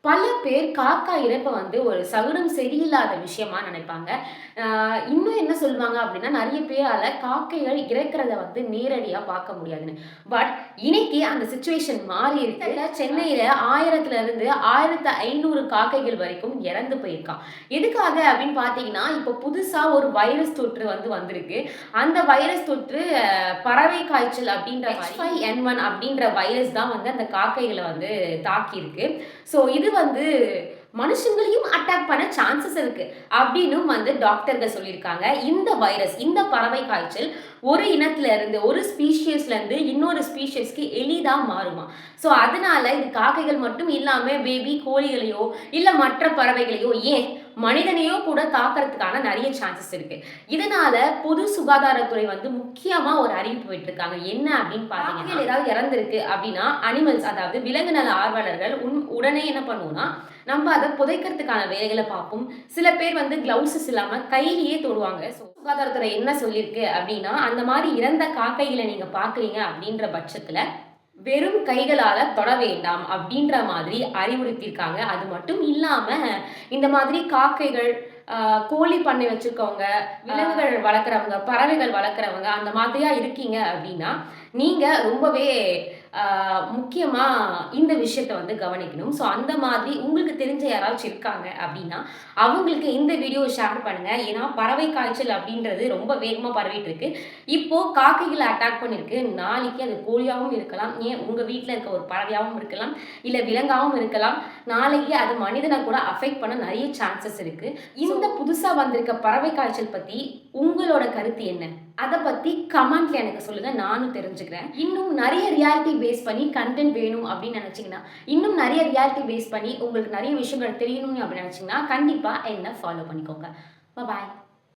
பல பேர் காக்கா இறப்ப ஒரு சகுனம் சரியில்லாத விஷயமா நினைப்பாங்க. இன்னும் என்ன சொல்லுவாங்க அப்டின்னா, நெறைய பேரால காக்கைகள் இறக்கிறத நேரடியா பார்க்க முடியாதுன்னு. பட் இன்னைக்கு அந்த சிச்சுவேஷன் மாறி இருக்கு. சென்னையில 1000லிருந்து 1500 காக்கைகள் வரைக்கும் இறந்து போயிருக்காம். எதுக்காக அப்டின்னு பார்த்தீங்கன்னா, இப்போ புதுசா ஒரு வைரஸ் தொற்று வந்திருக்கு. அந்த வைரஸ் தொற்று பறவை காய்ச்சல் அப்டின்ற H5N1 அப்டின்ற வைரஸ் தான் அந்த காக்கைகள தாக்கியிருக்கு. ஸோ இது மனுஷங்களையும் அட்டாக் பண்ண சான்சஸ் இருக்கு அப்படின்னும் டாக்டர்கள் சொல்லியிருக்காங்க. இந்த வைரஸ், இந்த பறவை காய்ச்சல் ஒரு இனத்துல இருந்து, ஒரு ஸ்பீஷிஸ்ல இருந்து இன்னொரு ஸ்பீஷிஸ்க்கு எளிதா மாறுமா. ஸோ அதனால இது காக்கைகள் மட்டும் இல்லாம பேபி கோழிகளையோ, இல்ல மற்ற பறவைகளையோ, ஏன் மனிதனையோ கூட தாக்கறதுக்கான நிறைய சான்சஸ் இருக்கு. இதனால பொது சுகாதாரத்துறை முக்கியமா ஒரு அறிவிப்பு விட்டிருக்காங்க. என்ன அப்படின்னு பார்த்தீங்கன்னா, ஏதாவது இறந்திருக்கு அப்படின்னா, அனிமல்ஸ் அதாவது விலங்கு நல ஆர்வலர்கள் உடனே என்ன பண்ணுவோம்னா, நம்ம அத புதைக்கிறதுக்கான வேலைகள பார்ப்போம். சில பேர் கிளவுஸஸ் இல்லாம கையிலேயே தொடுவாங்க. சுகாதாரத்துறை என்ன சொல்லியிருக்கு அப்படின்னா, அந்த மாரி இறந்த காக்கைகள நீங்க பார்க்குறீங்க அப்படின்ற பட்சத்துல, வெறும் கைகளால தொட வேண்டாம் அப்படின்ற மாதிரி அறிவுறுத்தியிருக்காங்க. அது மட்டும் இல்லாம, இந்த மாதிரி காக்கைகள், கோழி பண்ணை வச்சிருக்கவங்க, விலங்குகள் வளர்க்குறவங்க, பறவைகள் வளர்க்குறவங்க அந்த மாதிரியா இருக்கீங்க அப்படின்னா, நீங்க ரொம்பவே முக்கியமா இந்த விஷயத்த கவனிக்கணும். ஸோ அந்த மாதிரி உங்களுக்கு தெரிஞ்ச யாராச்சும் இருக்காங்க அப்படின்னா, அவங்களுக்கு இந்த வீடியோ ஷேர் பண்ணுங்க. ஏன்னா பறவை காய்ச்சல் அப்படின்றது ரொம்ப வேகமா பரவிட்டு இருக்கு. இப்போ காக்கைகள அட்டாக் பண்ணிருக்கு. நாளைக்கு அது கோழியாவும் இருக்கலாம். ஏன் உங்க வீட்ல இருக்க ஒரு பறவையாவும் இருக்கலாம். இல்ல விலங்காவும் இருக்கலாம். நாளைக்கு அது மனிதன கூட அஃபெக்ட் பண்ண நிறைய சான்சஸ் இருக்கு. இந்த புதுசா வந்திருக்க பறவை காய்ச்சல் பத்தி உங்களோட கருத்து என்ன? அத பத்தி கமெண்ட்ல எனக்கு சொல்லுங்க. நானும் தெரிஞ்சுக்கிறேன். இன்னும் நிறைய ரியாலிட்டி பேஸ் பண்ணி கன்டென்ட் வேணும் அப்படின்னு நினைச்சீங்கன்னா, இன்னும் நிறைய ரியாலிட்டி பேஸ் பண்ணி உங்களுக்கு நிறைய விஷயங்கள் தெரியணும்னு அப்படின்னு நினைச்சீங்கன்னா, கண்டிப்பா என்ன ஃபாலோ பண்ணிக்கோங்க. பாய்.